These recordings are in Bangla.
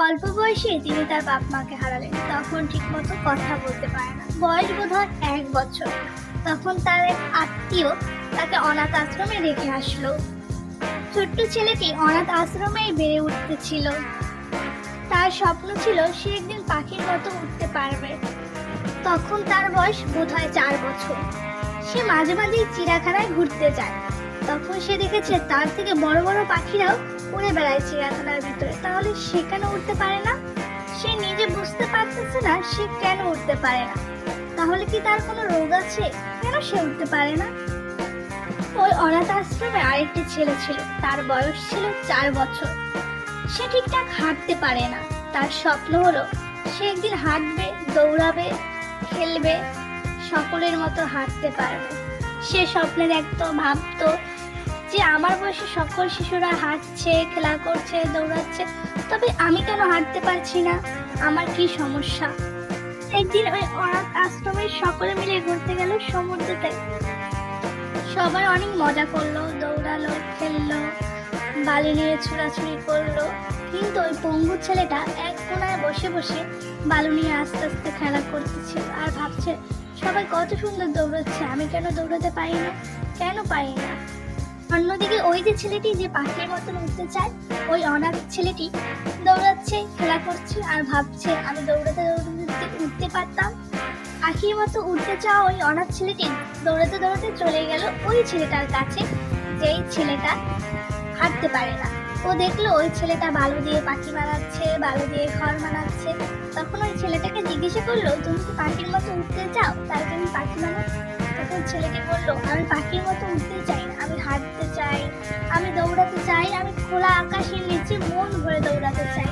অল্প বয়সে তিনি তার বাপ মাকে হারালেন। তখন ঠিকমতো কথা বলতে পারে না। বয়স বোধহয় 1 বছর। তখন তার এক আত্মীয় তাকে অনাথ আশ্রমে রেখে আসলো। ছোট্ট ছেলেটি অনাথ আশ্রমেই বেড়ে উঠতেছিল। তার স্বপ্ন ছিল সে একদিন পাখির মতো উঠতে পারবে। তখন তার বয়স বোধহয় 4 বছর। সে মাঝে মাঝেই চিড়িয়াখানায় ঘুরতে যায়। তখন সে দেখেছে তার থেকে বড় বড় পাখিরাও উড়ে বেড়ায় চিড়িয়াখানার ভিতরে। তাহলে সে কেন উঠতে পারে না? সে নিজে বুঝতে পারতেছে না সে কেন উঠতে পারে না। তাহলে কি তার কোনো রোগ আছে? কেন সে উঠতে পারে না? ওই অনাথ আশ্রমে আরেকটি ছেলে ছিল। তার বয়স ছিল 4 বছর। সে ঠিকঠাক হাঁটতে পারে না। তার স্বপ্ন হলো সে একদিন হাঁটবে, দৌড়াবে, খেলবে, সকলের মতো হাঁটতে পারবে। সে স্বপ্নে দেখতো, ভাবতো যে আমার বয়সে সকল শিশুরা হাঁটছে, খেলা করছে, দৌড়াচ্ছে, তবে আমি কেন হাঁটতে পারছি না? আমার কি সমস্যা? একদিন ওই অনাথ আশ্রমের সকলে মিলে ঘুরতে গেল সমুদ্রেতে। সবাই অনেক মজা করলো, দৌড়ালো, খেললো, বালি নিয়ে ছুড়াছুড়ি করলো। কিন্তু ওই পঙ্গু ছেলেটা এক কোনায় বসে বসে বালু নিয়ে আস্তে আস্তে খেলা করতেছিল আর ভাবছে সবাই কত সুন্দর দৌড়াচ্ছে, আমি কেন দৌড়াতে পারি না? কেন পারি না? অন্যদিকে ওই যে ছেলেটি যে পাখির মতন উঠতে চায়, ওই অনাথ ছেলেটি দৌড়াচ্ছে, খেলা করছে আর ভাবছে আমি দৌড়াতে দৌড়াতে উঠতে পারতাম। পাখির মতো উঠতে চাওয়া ওই অনাথ ছেলেটি দৌড়াতে দৌড়াতে চলে গেল ওই ছেলেটার কাছে, যেই ছেলেটা হাঁটতে পারে না। ও দেখলো ওই ছেলেটা বালু দিয়ে পাখি বানাচ্ছে, বালু দিয়ে ঘর বানাচ্ছে। তখন ওই ছেলেটাকে জিজ্ঞাসা করলো, তুমি কি পাখির মতো উঠতে চাও, তাই তুমি পাখি বানাও? তখন ছেলেটি বললো, আমি পাখির মতো উঠতে চাই না, আমি হাঁটতে চাই, আমি দৌড়াতে চাই, আমি খোলা আকাশের নিচে মন ভরে দৌড়াতে চাই।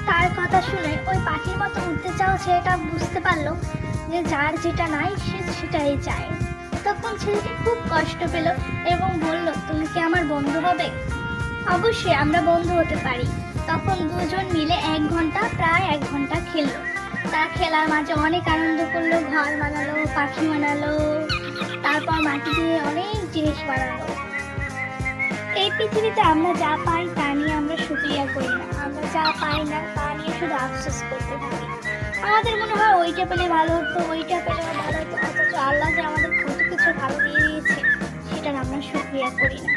তার কথা শুনে ওই পাখির মতো উঠতে চাও ছেলেটা বুঝতে পারলো যে যার যেটা নাই সে সেটাই চায়। তখন ছেলেটি খুব কষ্ট পেল এবং বলল, তুমি কি আমার বন্ধু হবে? অবশ্যই আমরা বন্ধু হতে পারি। তখন দুজন মিলে প্রায় 1 ঘন্টা খেললো। তার খেলার মাঝে অনেক আনন্দ করলো, ঘর বানালো, পাখি বানালো, তারপর মাটি দিয়ে অনেক জিনিস বানালো। এই পৃথিবীতে আমরা যা পাই তা নিয়ে আমরা শুকরিয়া করি না, আমরা যা পাই না তা নিয়ে শুধু আফসোস করতে থাকি। আমাদের মনে হয় ওইটা পেলে ভালো হতো, ওইটা পেলে ভালো হতো, অথচ আল্লাহ যে আমাদের কত কিছু ভালো দিয়ে দিয়েছে সেটার আমরা শুকরিয়া করি না।